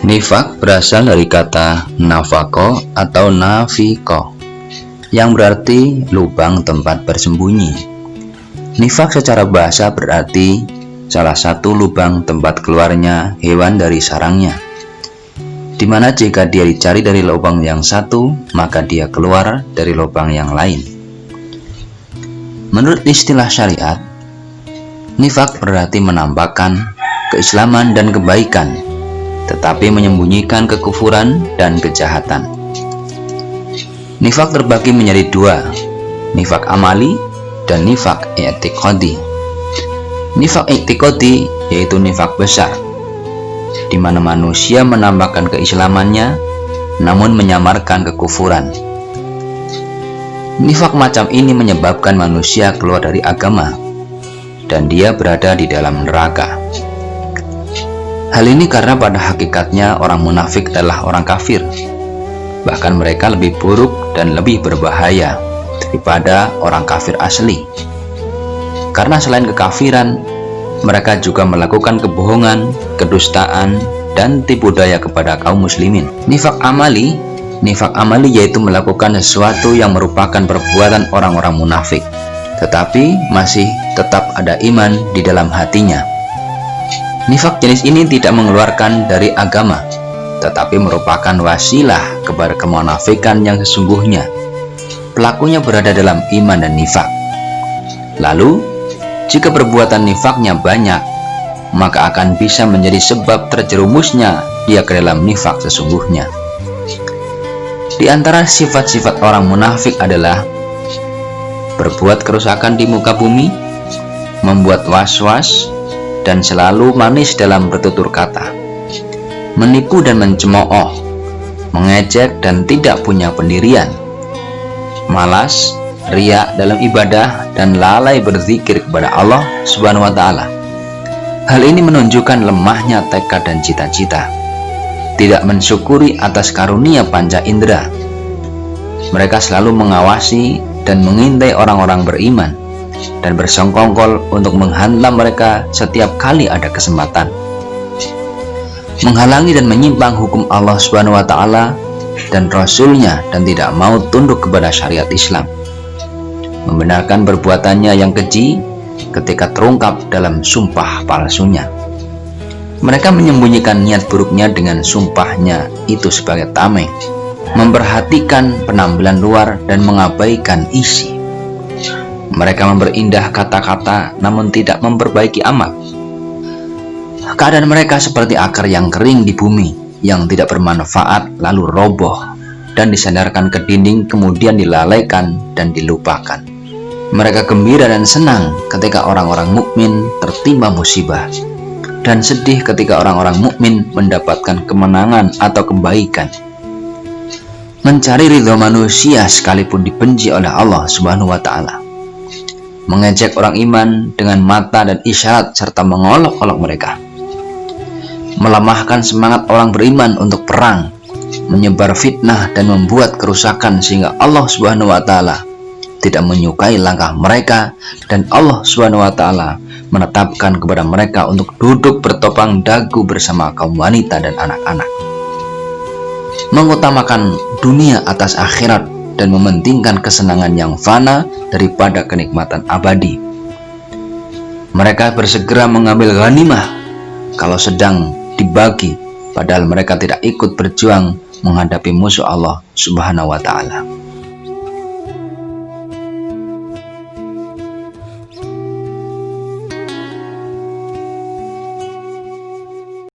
Nifak berasal dari kata nafako atau nafiko, yang berarti lubang tempat bersembunyi. Nifak secara bahasa berarti salah satu lubang tempat keluarnya hewan dari sarangnya, dimana jika dia dicari dari lubang yang satu, maka dia keluar dari lubang yang lain. Menurut istilah syariat, nifak berarti menampakkan keislaman dan kebaikan, tetapi menyembunyikan kekufuran dan kejahatan. Nifak terbagi menjadi dua, nifak amali dan nifak i'tiqadi. Nifak i'tiqadi yaitu nifak besar, di mana manusia menampakkan keislamannya namun menyamarkan kekufuran. Nifak macam ini menyebabkan manusia keluar dari agama dan dia berada di dalam neraka. Hal ini karena pada hakikatnya orang munafik adalah orang kafir. Bahkan mereka lebih buruk dan lebih berbahaya daripada orang kafir asli. Karena selain kekafiran, mereka juga melakukan kebohongan, kedustaan, dan tipu daya kepada kaum muslimin. Nifak amali yaitu melakukan sesuatu yang merupakan perbuatan orang-orang munafik, tetapi masih tetap ada iman di dalam hatinya. Nifak jenis ini tidak mengeluarkan dari agama, tetapi merupakan wasilah kepada kemunafikan yang sesungguhnya. Pelakunya berada dalam iman dan nifak. Lalu, jika perbuatan nifaknya banyak, maka akan bisa menjadi sebab terjerumusnya dia ke dalam nifak sesungguhnya. Di antara sifat-sifat orang munafik adalah berbuat kerusakan di muka bumi, membuat was-was, dan selalu manis dalam bertutur kata, menipu dan mencemooh, mengejek dan tidak punya pendirian, malas, riya dalam ibadah, dan lalai berzikir kepada Allah Subhanahu wa Ta'ala. Hal ini menunjukkan lemahnya tekad dan cita-cita, tidak mensyukuri atas karunia panca indera. Mereka selalu mengawasi dan mengintai orang-orang beriman dan bersongkongkol untuk menghantam mereka setiap kali ada kesempatan, menghalangi dan menyimpang hukum Allah Subhanahu wa Ta'ala dan Rasul-Nya, dan tidak mau tunduk kepada syariat Islam, membenarkan perbuatannya yang keji ketika terungkap dalam sumpah palsunya. Mereka menyembunyikan niat buruknya dengan sumpahnya itu sebagai tameng, memperhatikan penampilan luar dan mengabaikan isi. Mereka memperindah kata-kata namun tidak memperbaiki amal. Keadaan mereka seperti akar yang kering di bumi, yang tidak bermanfaat lalu roboh dan disandarkan ke dinding, kemudian dilalaikan dan dilupakan. Mereka gembira dan senang ketika orang-orang mukmin tertimpa musibah, dan sedih ketika orang-orang mukmin mendapatkan kemenangan atau kebaikan. Mencari ridho manusia sekalipun dibenci oleh Allah Subhanahu wa Ta'ala. Mengejek orang iman dengan mata dan isyarat serta mengolok-olok mereka. Melemahkan semangat orang beriman untuk perang, menyebar fitnah dan membuat kerusakan sehingga Allah Subhanahu wa Ta'ala tidak menyukai langkah mereka, dan Allah Subhanahu wa Ta'ala menetapkan kepada mereka untuk duduk bertopang dagu bersama kaum wanita dan anak-anak. Mengutamakan dunia atas akhirat dan mementingkan kesenangan yang fana daripada kenikmatan abadi. Mereka bersegera mengambil ghanimah kalau sedang dibagi, padahal mereka tidak ikut berjuang menghadapi musuh Allah Subhanahu wa Ta'ala.